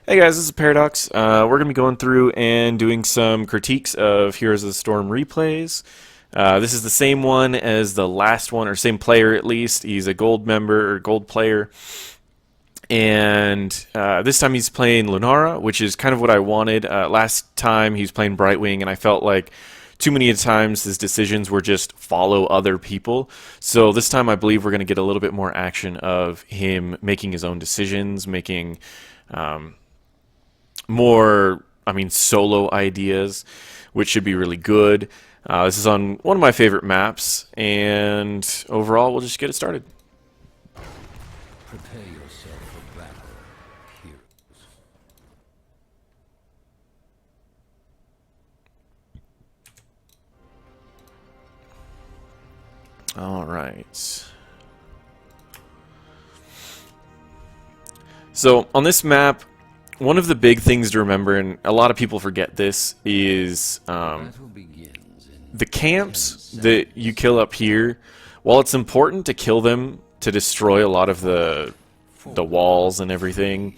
Hey guys, this is Paradox. We're going to be going through and doing some critiques of Heroes of the Storm replays. This is the same one as the last one, or same player at least. He's a gold member, or gold player. And this time he's playing Lunara, which is kind of what I wanted. Last time he was playing Brightwing, and I felt like too many times his decisions were just follow other people. So this time I believe we're going to get a little bit more action of him making his own decisions, making more, solo ideas, which should be really good. This is on one of my favorite maps, and overall, we'll just get it started. Prepare yourself for battle, heroes. All right. So on this map, one of the big things to remember, and a lot of people forget this, is the camps that you kill up here. While it's important to kill them to destroy a lot of the walls and everything,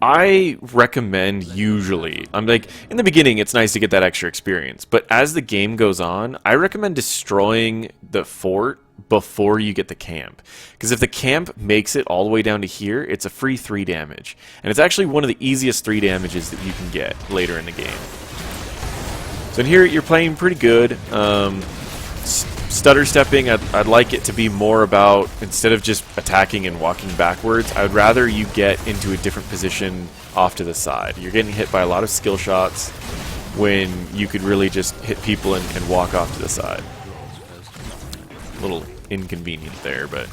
I recommend usually, in the beginning it's nice to get that extra experience, but as the game goes on, I recommend destroying the fort before you get the camp. Because if the camp makes it all the way down to here, it's a free 3 damage. And it's actually one of the easiest 3 damages that you can get later in the game. So in here, you're playing pretty good. Stutter stepping, I'd like it to be more about, instead of just attacking and walking backwards, I would rather you get into a different position off to the side. You're getting hit by a lot of skill shots when you could really just hit people and walk off to the side. A little inconvenient there, but...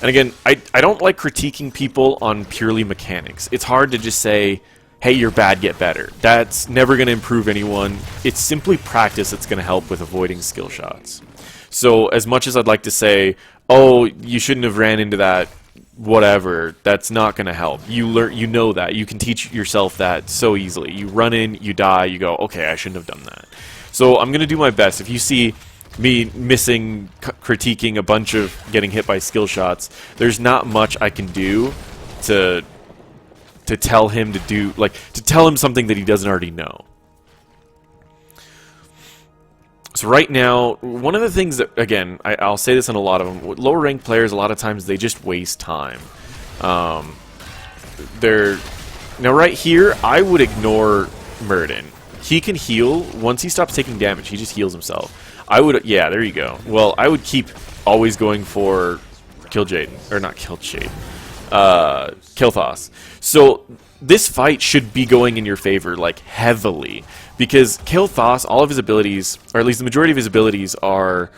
And again, I don't like critiquing people on purely mechanics. It's hard to just say, hey, you're bad, get better. That's never going to improve anyone. It's simply practice that's going to help with avoiding skill shots. So as much as I'd like to say, oh, you shouldn't have ran into that, whatever, that's not going to help. You know that. You can teach yourself that so easily. You run in, you die, you go, okay, I shouldn't have done that. So I'm going to do my best. If you see me critiquing a bunch of getting hit by skill shots, there's not much I can do to tell him to do, to tell him something that he doesn't already know. So right now, one of the things that, again, I'll say this on a lot of them, lower ranked players, a lot of times they just waste time. Now right here, I would ignore Murden. He can heal. Once he stops taking damage, he just heals himself. Yeah, there you go. Well, I would keep always going for Kill Jaden, or not Kill Jaden, Kilthos. So this fight should be going in your favor, heavily, because Kilthos, all of his abilities, or at least the majority of his abilities, are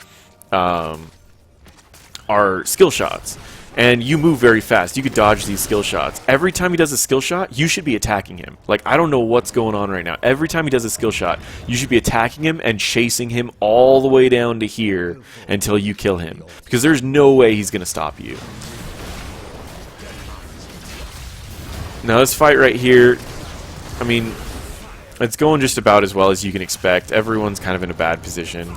skill shots. And you move very fast. You could dodge these skill shots. Every time he does a skill shot, you should be attacking him. I don't know what's going on right now. Every time he does a skill shot, you should be attacking him and chasing him all the way down to here until you kill him. Because there's no way he's going to stop you. Now this fight right here, it's going just about as well as you can expect. Everyone's kind of in a bad position. You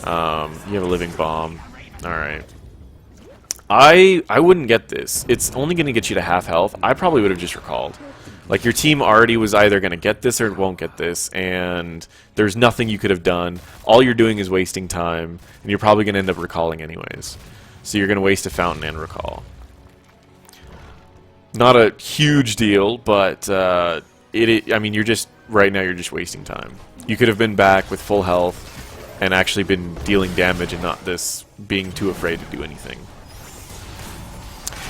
have a living bomb. Alright. I wouldn't get this. It's only going to get you to half health. I probably would have just recalled. Your team already was either going to get this or it won't get this, and there's nothing you could have done. All you're doing is wasting time, and you're probably going to end up recalling anyways. So you're going to waste a fountain and recall. Not a huge deal, but you're just, right now you're just wasting time. You could have been back with full health and actually been dealing damage and not this being too afraid to do anything.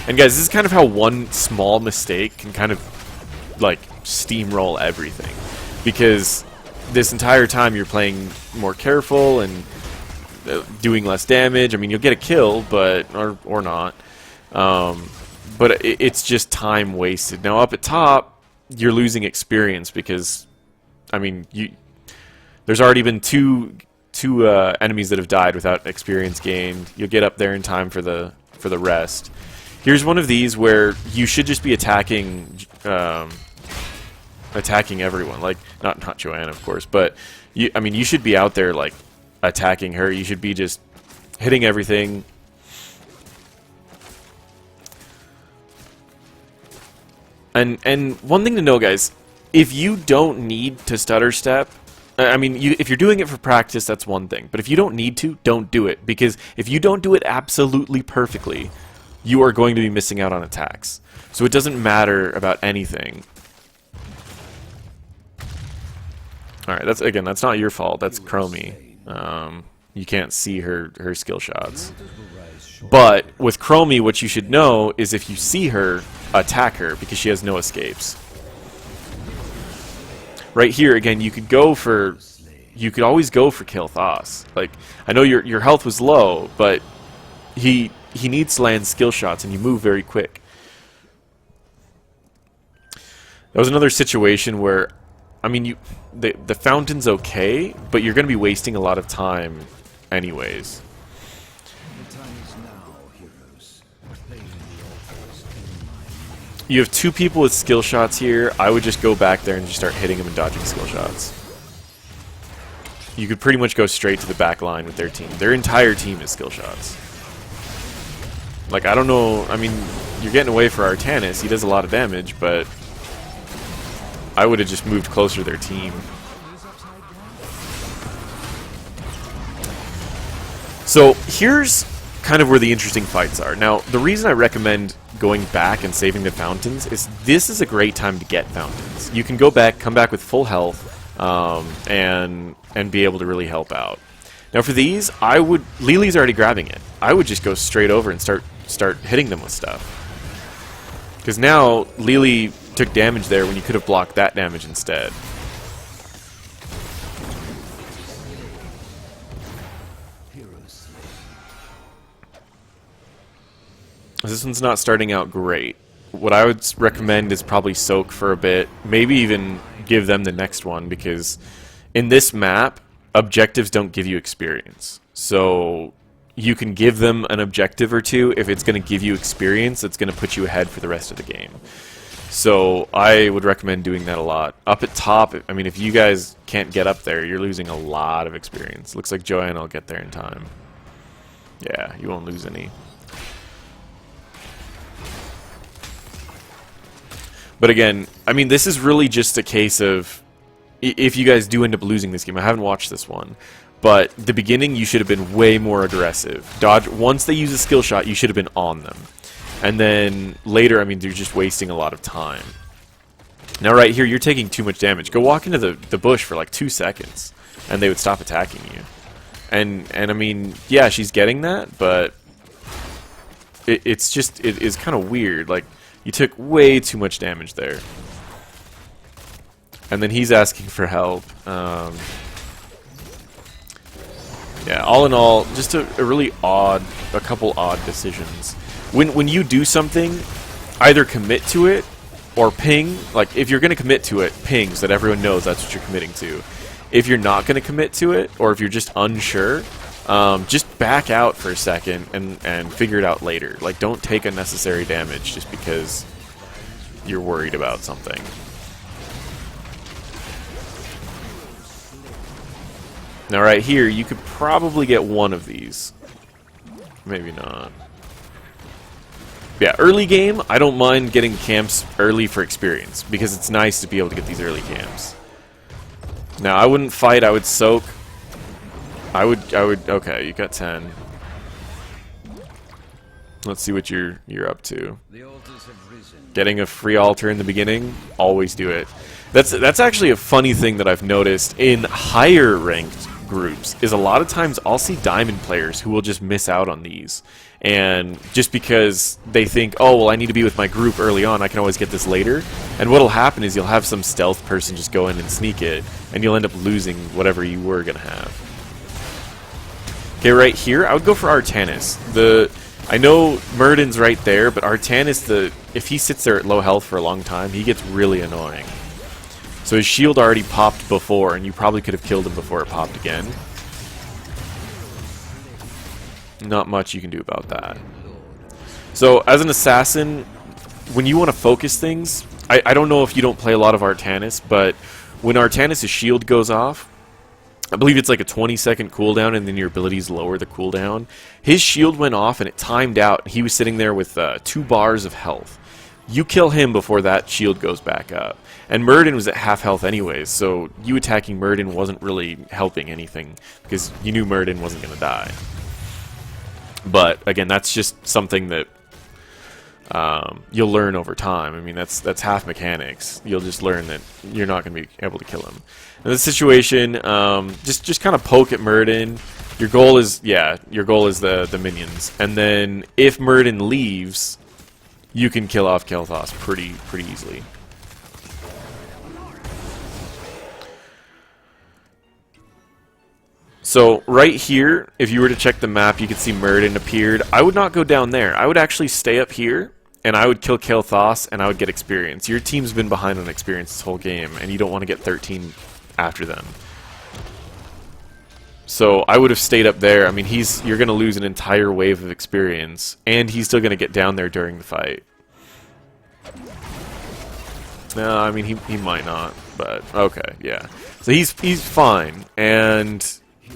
And guys, this is kind of how one small mistake can kind of, steamroll everything. Because this entire time you're playing more careful and doing less damage. You'll get a kill, but, or not. But it's just time wasted. Now up at top, you're losing experience because, there's already been two enemies that have died without experience gained. You'll get up there in time for the rest. Here's one of these where you should just be attacking everyone. Not Joanna, of course, but you should be out there attacking her. You should be just hitting everything. And one thing to know, guys, if you don't need to stutter step, I mean, if you're doing it for practice, that's one thing. But if you don't need to, don't do it. Because if you don't do it absolutely perfectly, you are going to be missing out on attacks. So it doesn't matter about anything. Alright, that's not your fault. That's Chromie. You can't see her skill shots. But with Chromie, what you should know is if you see her, attack her, because she has no escapes. Right here, again, you could always go for kill Thos. Like, I know your health was low, but he needs to land skill shots, and you move very quick. That was another situation where, I mean, the fountain's okay, but you're going to be wasting a lot of time anyways. You have two people with skill shots here. I would just go back there and just start hitting them and dodging skill shots. You could pretty much go straight to the back line with their team. Their entire team is skill shots. Like, I don't know, I mean, you're getting away for Artanis. He does a lot of damage, but I would have just moved closer to their team. So here's kind of where the interesting fights are. Now, the reason I recommend going back and saving the fountains is this is a great time to get fountains. You can go back, come back with full health, and be able to really help out. Now for these, Lily's already grabbing it. I would just go straight over and start hitting them with stuff. Because now Lily took damage there when you could have blocked that damage instead. This one's not starting out great. What I would recommend is probably soak for a bit, maybe even give them the next one, because in this map, objectives don't give you experience. So you can give them an objective or two. If it's going to give you experience, it's going to put you ahead for the rest of the game. So I would recommend doing that a lot. Up at top, I mean, if you guys can't get up there, you're losing a lot of experience. Looks like Joanna will get there in time. Yeah, you won't lose any. But again, I mean, this is really just a case of if you guys do end up losing this game. I haven't watched this one, but the beginning you should have been way more aggressive. Once they use a skill shot, you should have been on them. And then later, I mean, they're just wasting a lot of time. Now right here, you're taking too much damage. Go walk into the bush for like 2 seconds, and they would stop attacking you. And I mean, yeah, she's getting that, but it is kind of weird. Like, you took way too much damage there. And then he's asking for help. Yeah, all in all, just a couple odd decisions. When you do something, either commit to it or ping. Like, if you're going to commit to it, ping so that everyone knows that's what you're committing to. If you're not going to commit to it, or if you're just unsure, just back out for a second and figure it out later. Like, don't take unnecessary damage just because you're worried about something. Now right here, you could probably get one of these. Maybe not. Yeah, early game, I don't mind getting camps early for experience, because it's nice to be able to get these early camps. Now, I wouldn't fight, I would soak. Okay, you got 10. Let's see what you're up to. Getting a free altar in the beginning, always do it. That's actually a funny thing that I've noticed in higher ranked groups, is a lot of times I'll see diamond players who will just miss out on these. And just because they think, oh, well, I need to be with my group early on, I can always get this later. And what'll happen is you'll have some stealth person just go in and sneak it, and you'll end up losing whatever you were going to have. Okay, right here, I would go for Artanis. I know Murden's right there, but Artanis, if he sits there at low health for a long time, he gets really annoying. So his shield already popped before, and you probably could have killed him before it popped again. Not much you can do about that. So, as an assassin, when you want to focus things, I don't know if you don't play a lot of Artanis, but when Artanis' shield goes off, I believe it's like a 20-second cooldown, and then your abilities lower the cooldown. His shield went off, and it timed out. He was sitting there with 2 bars of health. you kill him before that shield goes back up. And Murden was at half health anyways, so you attacking Murden wasn't really helping anything, because you knew Murden wasn't going to die. But, again, that's just something that you'll learn over time. I mean, that's half mechanics. You'll just learn that you're not going to be able to kill him. In this situation, just kind of poke at Murden. Your goal is, the minions. And then, if Murden leaves, you can kill off Kael'thas pretty easily. So right here, if you were to check the map, you could see Murden appeared. I would not go down there. I would actually stay up here, and I would kill Kael'thas, and I would get experience. Your team's been behind on experience this whole game, and you don't want to get 13 after them. So I would have stayed up there. I mean, you're going to lose an entire wave of experience, and he's still going to get down there during the fight. No, I mean, he might not, but okay, yeah. So he's fine, and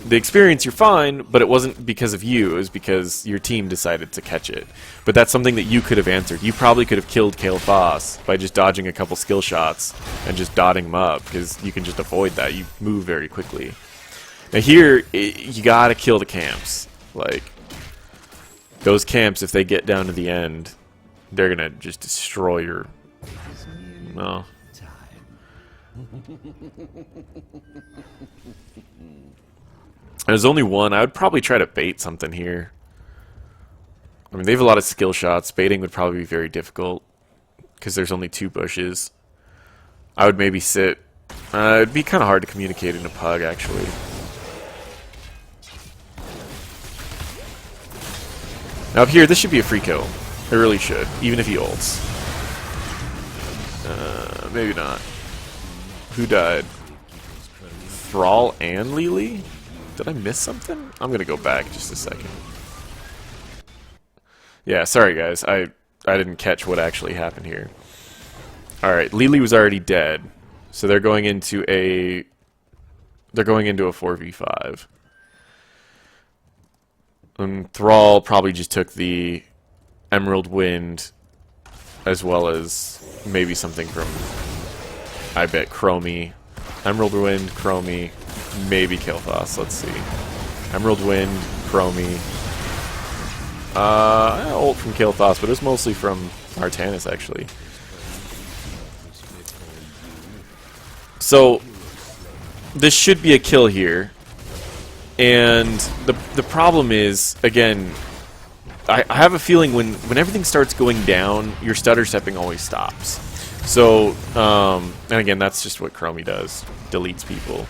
the experience, you're fine, but it wasn't because of you. It was because your team decided to catch it. But that's something that you could have answered. You probably could have killed Kael'thas by just dodging a couple skill shots and just dotting him up, because you can just avoid that. You move very quickly. Now here, you gotta kill the camps. Like, those camps, if they get down to the end, they're gonna just destroy your... No. There's only one. I would probably try to bait something here. I mean, they have a lot of skill shots. Baiting would probably be very difficult, because there's only 2 bushes. I would maybe sit... it'd be kind of hard to communicate in a pug, actually. Now up here, this should be a free kill. It really should, even if he ults. Maybe not. Who died? Thrall and Lily? Did I miss something? I'm gonna go back just a second. Yeah, sorry guys. I didn't catch what actually happened here. Alright, Lily was already dead. So they're going into a 4v5. And Thrall probably just took the Emerald Wind, as well as maybe something from, I bet, Chromie. Emerald Wind, Chromie, maybe Kael'thas. Let's see. Emerald Wind, Chromie. Ult from Kael'thas, but it was mostly from Artanis, actually. So, this should be a kill here. And the problem is, again, I have a feeling when everything starts going down, your stutter stepping always stops. So, and again, that's just what Chromie does. Deletes people.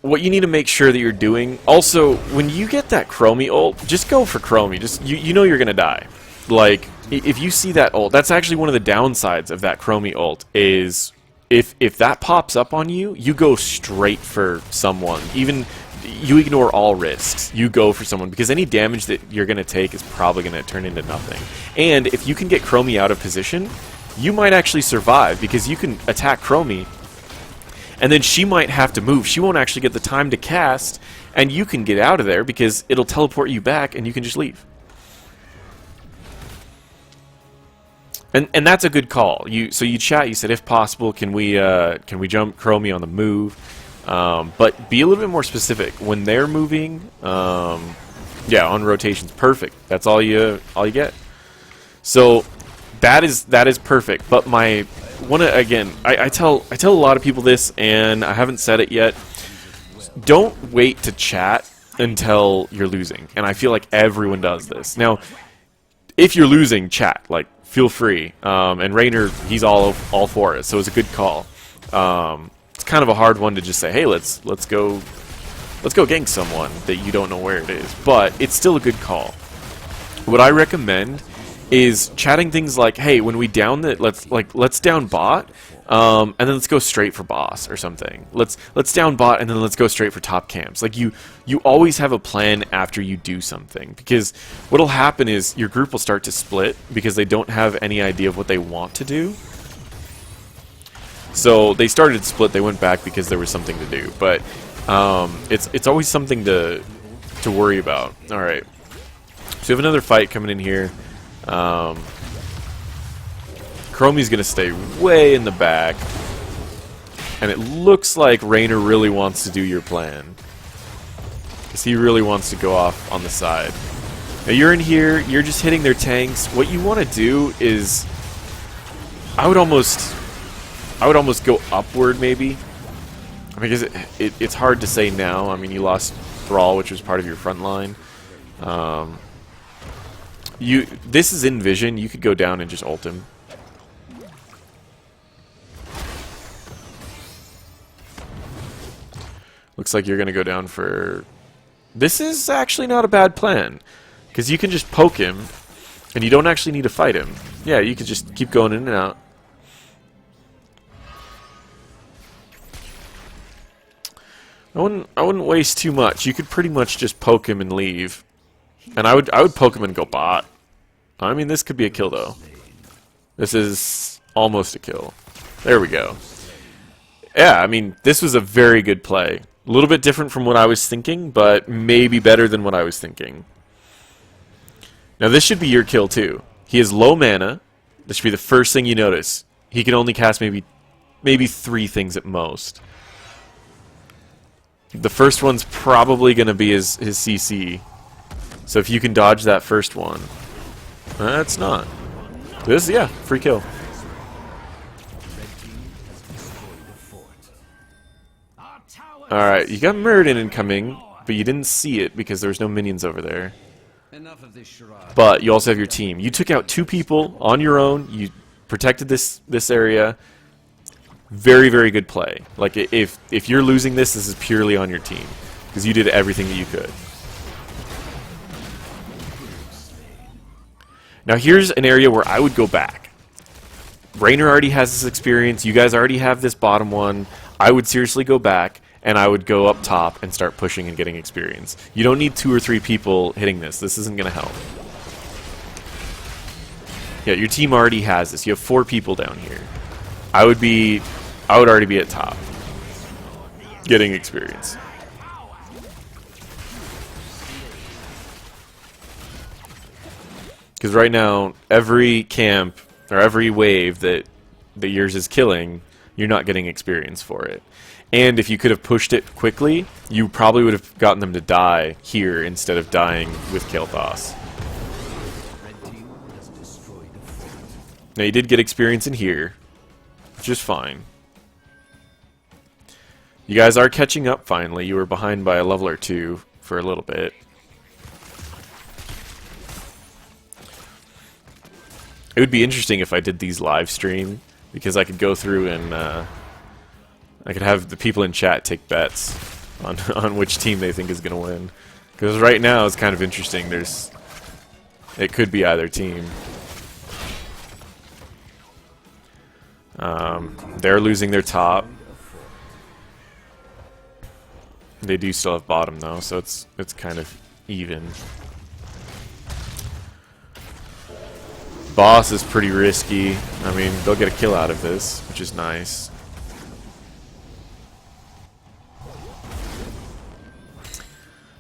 What you need to make sure that you're doing... Also, when you get that Chromie ult, just go for Chromie. Just you know you're going to die. Like, if you see that ult, that's actually one of the downsides of that Chromie ult, is if that pops up on you, you go straight for someone. Even... You ignore all risks. You go for someone, because any damage that you're going to take is probably going to turn into nothing. And if you can get Chromie out of position, you might actually survive, because you can attack Chromie, and then she might have to move. She won't actually get the time to cast, and you can get out of there, because it'll teleport you back, and you can just leave. And that's a good call. So you chat, you said, if possible, can we jump Chromie on the move? But be a little bit more specific. When they're moving, yeah, on rotations, perfect. That's all you get. So that is perfect. But I tell a lot of people this, and I haven't said it yet. Don't wait to chat until you're losing. And I feel like everyone does this. Now, if you're losing, chat. Like, feel free. And Rainer, he's all for it. So it's a good call. It's kind of a hard one to just say, hey, let's go gank someone that you don't know where it is, but it's still a good call. What I recommend is chatting things like, hey, when we down let's down bot, and then let's go straight for boss or something. Let's down bot and then let's go straight for top camps. Like you always have a plan after you do something, because what'll happen is your group will start to split because they don't have any idea of what they want to do. So they started to split, they went back because there was something to do, but it's always something to worry about. Alright, so we have another fight coming in here. Chromie's going to stay way in the back. And it looks like Raynor really wants to do your plan. Because he really wants to go off on the side. Now you're in here, you're just hitting their tanks. What you want to do is... I would almost go upward, maybe. Because it's hard to say now. I mean, you lost Thrall, which was part of your front line. This is in vision. You could go down and just ult him. Looks like you're going to go down for... This is actually not a bad plan. Because you can just poke him, and you don't actually need to fight him. Yeah, you could just keep going in and out. I wouldn't waste too much. You could pretty much just poke him and leave. And I would poke him and go bot. I mean, this could be a kill, though. This is almost a kill. There we go. Yeah, I mean, this was a very good play. A little bit different from what I was thinking, but maybe better than what I was thinking. Now, this should be your kill, too. He has low mana. This should be the first thing you notice. He can only cast maybe 3 things at most. The first one's probably going to be his CC. So if you can dodge that first one. That's not. This, yeah, free kill. Alright, you got Muradin incoming, but you didn't see it because there was no minions over there. But you also have your team. You took out 2 people on your own. You protected this area. Very, very good play. Like, if you're losing this, this is purely on your team. Because you did everything that you could. Now here's an area where I would go back. Raynor already has this experience. You guys already have this bottom one. I would seriously go back, and I would go up top and start pushing and getting experience. You don't need 2 or 3 people hitting this. This isn't going to help. Yeah, your team already has this. You have 4 people down here. I would already be at top, getting experience. Because right now, every camp, or every wave that yours is killing, you're not getting experience for it. And if you could have pushed it quickly, you probably would have gotten them to die here instead of dying with Kael'thas. Now you did get experience in here, which is fine. You guys are catching up finally. You were behind by a level or 2 for a little bit. It would be interesting if I did these live stream, because I could go through and I could have the people in chat take bets on which team they think is going to win. Because right now it's kind of interesting. It could be either team. They're losing their top. They do still have bottom though, so it's kind of even. Boss is pretty risky. I mean, they'll get a kill out of this, which is nice.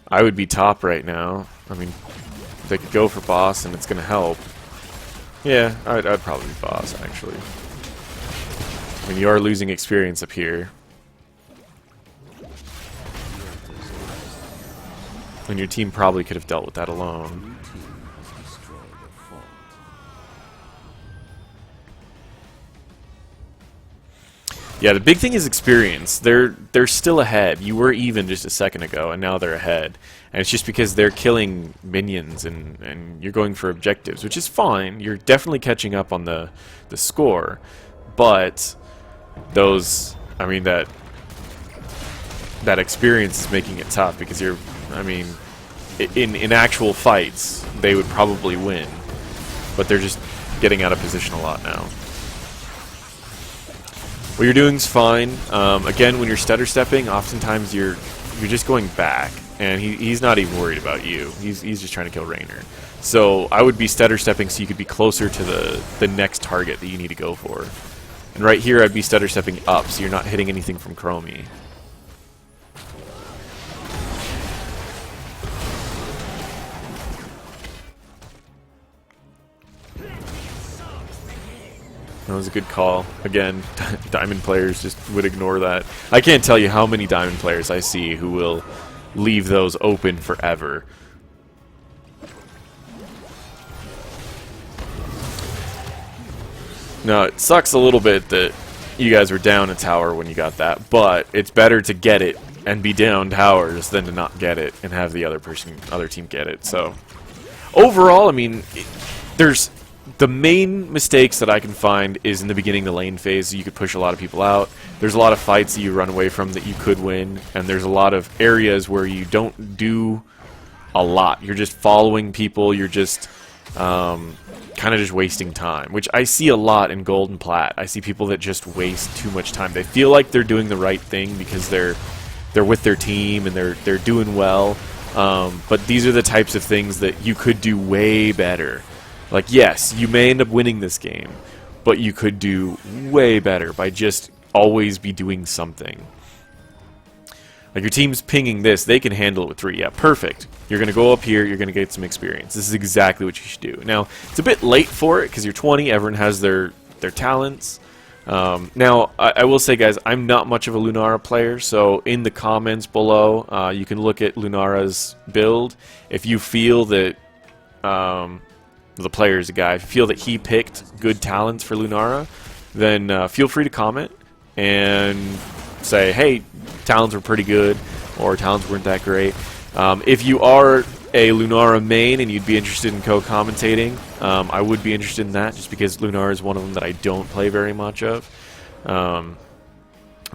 I would be top right now. I mean, they could go for boss and it's going to help. Yeah, I'd probably be boss, actually. I mean, you are losing experience up here. And your team probably could have dealt with that alone. Yeah, the big thing is experience. They're still ahead. You were even just a second ago, and now they're ahead. And it's just because they're killing minions, and you're going for objectives, which is fine. You're definitely catching up on the score. But those, I mean, that experience is making it tough, because you're, I mean, in actual fights, they would probably win. But they're just getting out of position a lot now. What you're doing is fine. Again, when you're stutter stepping, oftentimes you're just going back, and he's not even worried about you. He's just trying to kill Raynor. So I would be stutter stepping so you could be closer to the next target that you need to go for. And right here, I'd be stutter stepping up, so you're not hitting anything from Chromie. That was a good call. Again, Diamond players just would ignore that. I can't tell you how many Diamond players I see who will leave those open forever. Now, it sucks a little bit that you guys were down a tower when you got that, but it's better to get it and be down towers than to not get it and have the other team get it. So, overall, I mean, there's the main mistakes that I can find is in the beginning, the lane phase. You could push a lot of people out. There's a lot of fights that you run away from that you could win, and there's a lot of areas where you don't do a lot. You're just following people. You're just kind of just wasting time, which I see a lot in Gold and Plat. I see people that just waste too much time. They feel like they're doing the right thing because they're with their team and they're doing well, but these are the types of things that you could do way better. Like, yes, you may end up winning this game, but you could do way better by just always be doing something. Like, your team's pinging this, they can handle it with 3. Yeah, perfect. You're going to go up here, you're going to get some experience. This is exactly what you should do. Now, it's a bit late for it because you're 20, everyone has their talents. Now, I will say, guys, I'm not much of a Lunara player, so in the comments below, you can look at Lunara's build. If you feel that the player is a guy, if you feel that he picked good talents for Lunara, then feel free to comment and say, hey, talents were pretty good, or talents weren't that great. If you are a Lunara main and you'd be interested in co-commentating, I would be interested in that, just because Lunara is one of them that I don't play very much of. But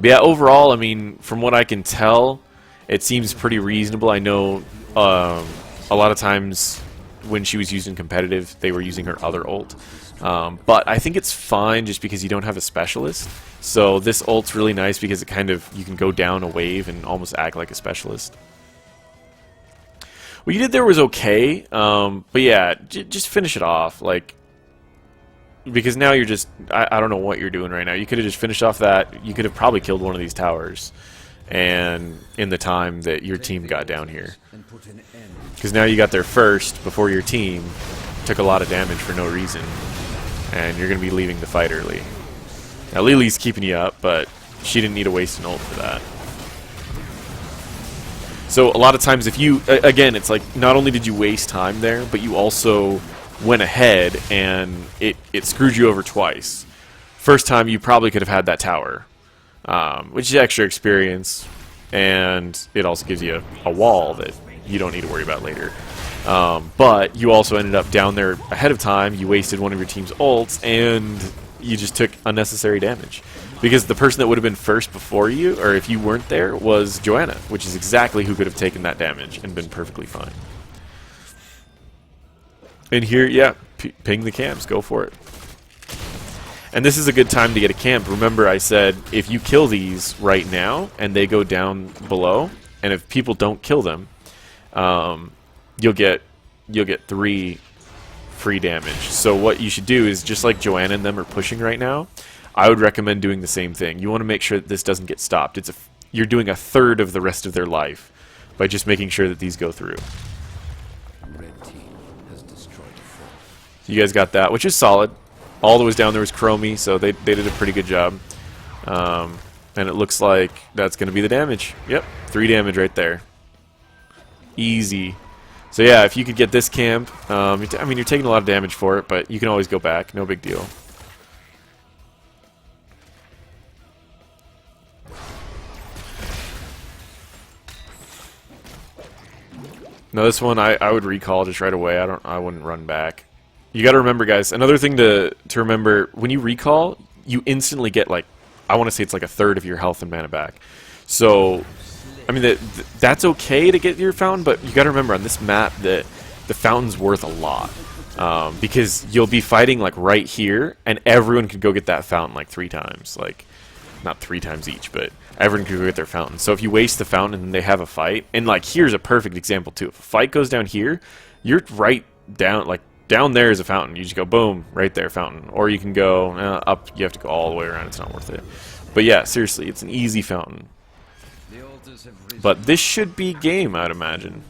yeah, overall, I mean, from what I can tell, it seems pretty reasonable. I know a lot of times when she was using competitive, they were using her other ult. But I think it's fine just because you don't have a specialist. So this ult's really nice because it kind of, you can go down a wave and almost act like a specialist. What you did there was okay, but yeah, just finish it off, like, because now you're just, I don't know what you're doing right now. You could have just finished off that. You could have probably killed one of these towers, and in the time that your team got down here. Because now you got there first before your team took a lot of damage for no reason, and you're going to be leaving the fight early. Now Lily's keeping you up, but she didn't need to waste an ult for that. So a lot of times if you, again, it's like not only did you waste time there, but you also went ahead and it screwed you over twice. First time you probably could have had that tower, which is extra experience, and it also gives you a wall that you don't need to worry about later. But you also ended up down there ahead of time, you wasted one of your team's ults, and you just took unnecessary damage. Because the person that would have been first before you, or if you weren't there, was Joanna, which is exactly who could have taken that damage and been perfectly fine. And here, yeah, ping the camps, go for it. And this is a good time to get a camp. Remember I said, if you kill these right now, and they go down below, and if people don't kill them, you'll get 3 free damage. So what you should do is, just like Joanna and them are pushing right now, I would recommend doing the same thing. You want to make sure that this doesn't get stopped. You're doing a third of the rest of their life by just making sure that these go through. Red team has destroyed the fort. You guys got that, which is solid. All that was down there was Chromie, so they did a pretty good job. And it looks like that's going to be the damage. Yep, 3 damage right there. Easy. So yeah, if you could get this camp, I mean, you're taking a lot of damage for it, but you can always go back. No big deal. No, this one I would recall just right away. I wouldn't run back. You got to remember, guys. Another thing to remember: when you recall, you instantly get, like, I want to say it's like a third of your health and mana back. So, I mean, that's okay to get your fountain, but you got to remember on this map that the fountain's worth a lot, because you'll be fighting like right here, and everyone could go get that fountain like 3 times, like not 3 times each, but everyone could go get their fountain. So if you waste the fountain and then they have a fight, and like here's a perfect example too. If a fight goes down here, you're right down, like down there is a fountain. You just go boom, right there, fountain. Or you can go up. You have to go all the way around. It's not worth it. But yeah, seriously, it's an easy fountain. But this should be game, I'd imagine.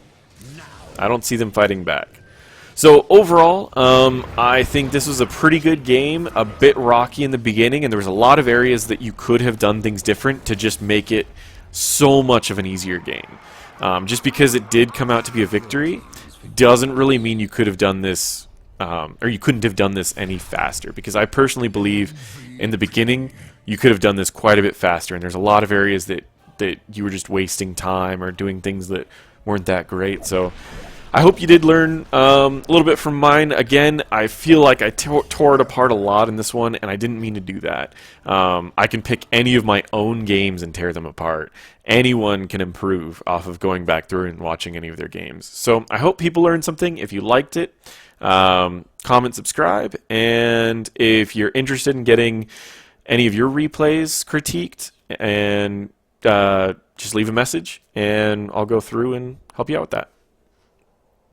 I don't see them fighting back. So overall, I think this was a pretty good game, a bit rocky in the beginning, and there was a lot of areas that you could have done things different to just make it so much of an easier game. Just because it did come out to be a victory doesn't really mean you could have done this, or you couldn't have done this any faster, because I personally believe in the beginning you could have done this quite a bit faster, and there's a lot of areas that you were just wasting time or doing things that weren't that great. So I hope you did learn a little bit from mine. Again, I feel like I tore it apart a lot in this one, and I didn't mean to do that. I can pick any of my own games and tear them apart. Anyone can improve off of going back through and watching any of their games. So I hope people learned something. If you liked it, comment, subscribe, and if you're interested in getting any of your replays critiqued, and just leave a message, and I'll go through and help you out with that.